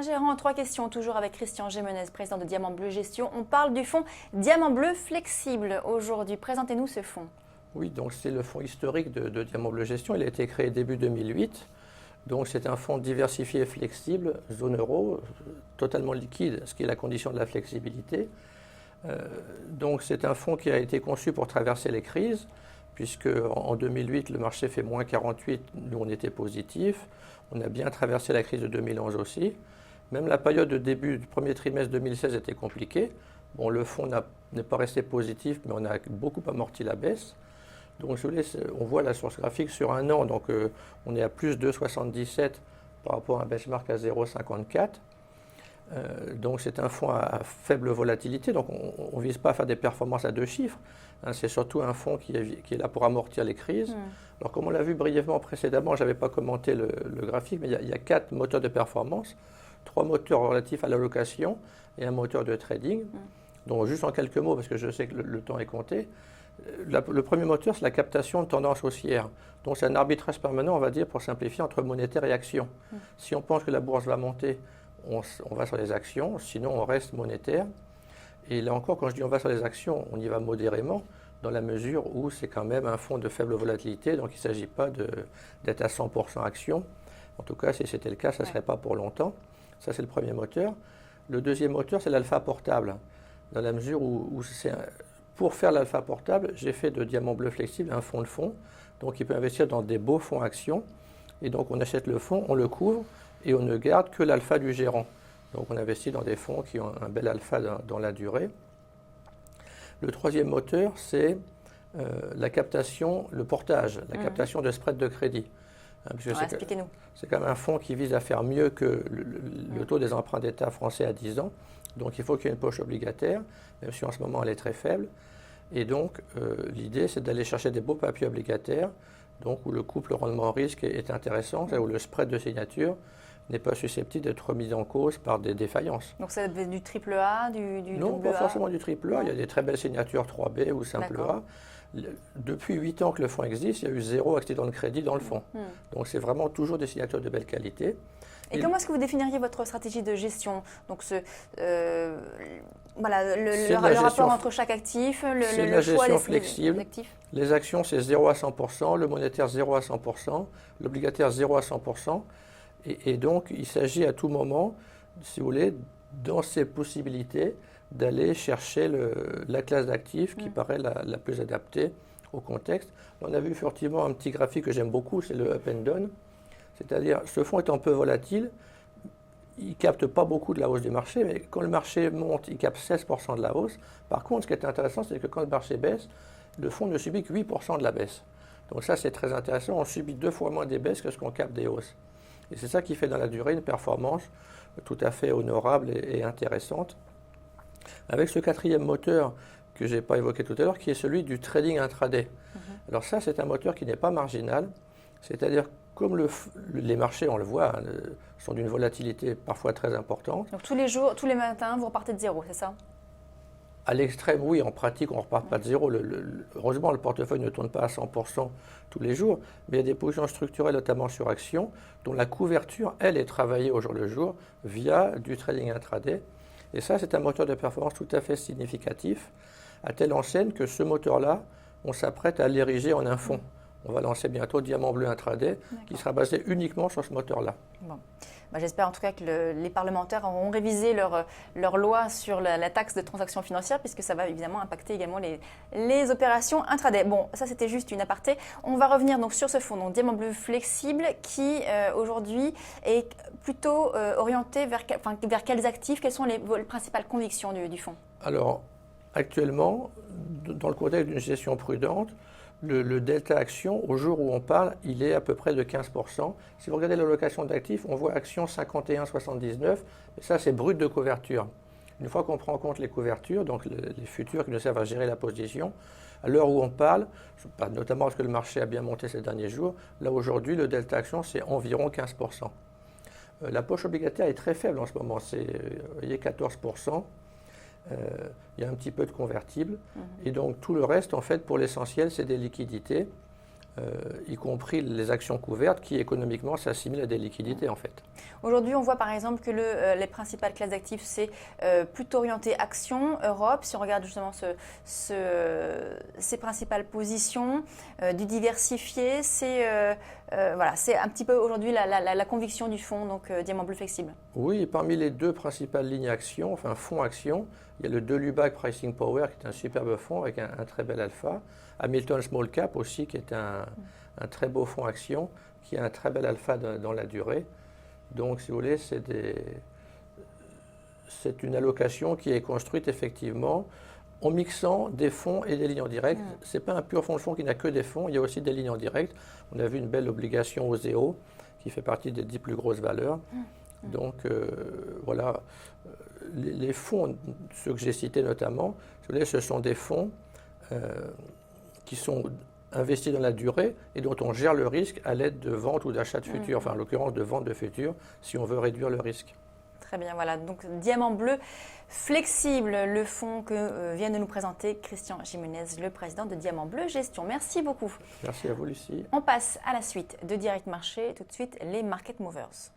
un gérant, 3 questions, toujours avec Christian Gémenez, président de Diamant Bleu Gestion. On parle du fonds Diamant Bleu Flexible aujourd'hui. Présentez-nous ce fonds. Oui, donc c'est le fonds historique de Diamant Bleu Gestion. Il a été créé début 2008. Donc c'est un fonds diversifié et flexible, zone euro, totalement liquide, ce qui est la condition de la flexibilité. Donc c'est un fonds qui a été conçu pour traverser les crises, puisque en 2008, le marché fait moins 48, nous on était positif. On a bien traversé la crise de 2011 aussi. Même la période de début du premier trimestre 2016 était compliquée. Bon, le fonds n'est pas resté positif, mais on a beaucoup amorti la baisse. Donc on voit la source graphique sur un an, donc on est à plus de 2,77 par rapport à un benchmark à 0,54. Donc c'est un fonds à faible volatilité, donc on ne vise pas à faire des performances à 2 chiffres. Hein, c'est surtout un fonds qui est là pour amortir les crises. Alors comme on l'a vu brièvement précédemment, je n'avais pas commenté le graphique, mais il y a 4 moteurs de performance, 3 moteurs relatifs à l'allocation et un moteur de trading. Donc juste en quelques mots, parce que je sais que le temps est compté, le premier moteur, c'est la captation de tendance haussière. Donc c'est un arbitrage permanent, on va dire, pour simplifier, entre monétaire et action. Si on pense que la bourse va monter, on va sur les actions, sinon on reste monétaire. Et là encore, quand je dis on va sur les actions, on y va modérément, dans la mesure où c'est quand même un fonds de faible volatilité, donc il ne s'agit pas d'être à 100% action. En tout cas, si c'était le cas, ça ne serait pas pour longtemps. Ça, c'est le premier moteur. Le deuxième moteur, c'est l'alpha portable, dans la mesure où pour faire l'alpha portable, j'ai fait de Diamant Bleu Flexible un fonds de fonds, donc il peut investir dans des beaux fonds actions, et donc on achète le fonds, on le couvre, et on ne garde que l'alpha du gérant. Donc on investit dans des fonds qui ont un bel alpha dans la durée. Le troisième moteur, c'est la captation, le portage, la captation de spread de crédit. Expliquez-nous. C'est quand même un fonds qui vise à faire mieux que le taux des emprunts d'État français à 10 ans. Donc il faut qu'il y ait une poche obligataire, même si en ce moment elle est très faible. Et donc l'idée, c'est d'aller chercher des beaux papiers obligataires, donc où le couple rendement-risque est intéressant, où le spread de signature n'est pas susceptible d'être remis en cause par des défaillances. Donc ça va du triple A, du Non, double A? pas forcément du triple A. Il y a des très belles signatures 3B ou simple A. Depuis 8 ans que le fonds existe, il y a eu 0 accident de crédit dans le fonds. Donc c'est vraiment toujours des signatures de belle qualité. Et comment est-ce que vous définiriez votre stratégie de gestion? Donc le rapport entre chaque actif, le choix des flexible. actifs. Les actions, c'est 0 à 100%, le monétaire 0 à 100%, l'obligataire 0 à 100%. Et donc, il s'agit à tout moment, si vous voulez, dans ces possibilités, d'aller chercher la classe d'actifs qui paraît la plus adaptée au contexte. On a vu furtivement un petit graphique que j'aime beaucoup, c'est le up and down. C'est-à-dire, ce fonds est un peu volatile, il ne capte pas beaucoup de la hausse du marché, mais quand le marché monte, il capte 16% de la hausse. Par contre, ce qui est intéressant, c'est que quand le marché baisse, le fonds ne subit que 8% de la baisse. Donc ça, c'est très intéressant, on subit 2 fois moins des baisses que ce qu'on capte des hausses. Et c'est ça qui fait dans la durée une performance tout à fait honorable et intéressante. Avec ce quatrième moteur que je n'ai pas évoqué tout à l'heure, qui est celui du trading intraday. Alors ça, c'est un moteur qui n'est pas marginal, c'est-à-dire comme les marchés, on le voit, sont d'une volatilité parfois très importante. Donc tous les jours, tous les matins, vous repartez de zéro, c'est ça? À l'extrême, oui, en pratique, on ne repart pas de zéro. Heureusement, le portefeuille ne tourne pas à 100% tous les jours, mais il y a des positions structurelles, notamment sur actions, dont la couverture, elle, est travaillée au jour le jour via du trading intraday. Et ça, c'est un moteur de performance tout à fait significatif, à telle enseigne que ce moteur-là, on s'apprête à l'ériger en un fonds. On va lancer bientôt Diamant Bleu Intraday, qui sera basé uniquement sur ce moteur-là. Bon. J'espère en tout cas que les parlementaires auront révisé leur loi sur la taxe de transactions financières, puisque ça va évidemment impacter également les opérations intraday. Bon, ça c'était juste une aparté. On va revenir donc sur ce fonds, donc Diamant Bleu Flexible, qui aujourd'hui est plutôt orienté vers quels actifs, quelles sont vos principales convictions du fonds? Alors, actuellement, dans le contexte d'une gestion prudente, le delta action, au jour où on parle, il est à peu près de 15%. Si vous regardez l'allocation d'actifs, on voit action 51,79, et ça c'est brut de couverture. Une fois qu'on prend en compte les couvertures, donc les futurs qui nous servent à gérer la position, à l'heure où on parle, notamment parce que le marché a bien monté ces derniers jours, là aujourd'hui le delta action c'est environ 15%. La poche obligataire est très faible en ce moment, c'est 14%. Il y a un petit peu de convertible. Et donc tout le reste, en fait, pour l'essentiel, c'est des liquidités y compris les actions couvertes qui économiquement s'assimilent à des liquidités en fait. Aujourd'hui, on voit par exemple que les principales classes d'actifs, c'est plutôt orienté action, Europe. Si on regarde justement ces principales positions, du diversifié, voilà, c'est un petit peu aujourd'hui la conviction du fonds, donc Diamant Bleu Flexible. Oui, parmi les deux principales lignes actions, enfin fonds actions, il y a le Delubac Pricing Power qui est un superbe fonds avec un très bel alpha. Hamilton Small Cap aussi qui est un très beau fonds action qui a un très bel alpha dans la durée. Donc si vous voulez, c'est une allocation qui est construite effectivement en mixant des fonds et des lignes en direct. Ce n'est pas un pur fonds de fonds qui n'a que des fonds, il y a aussi des lignes en direct. On a vu une belle obligation OSEO qui fait partie des 10 plus grosses valeurs. Donc voilà, les fonds, ceux que j'ai cités notamment, ce sont des fonds qui sont investis dans la durée et dont on gère le risque à l'aide de vente ou d'achat de futurs, enfin en l'occurrence de vente de futurs, si on veut réduire le risque. Très bien, voilà, donc Diamant Bleu Flexible, le fonds que vient de nous présenter Christian Jimenez, le président de Diamant Bleu Gestion. Merci beaucoup. Merci à vous Lucie. On passe à la suite de Direct Marché, tout de suite les Market Movers.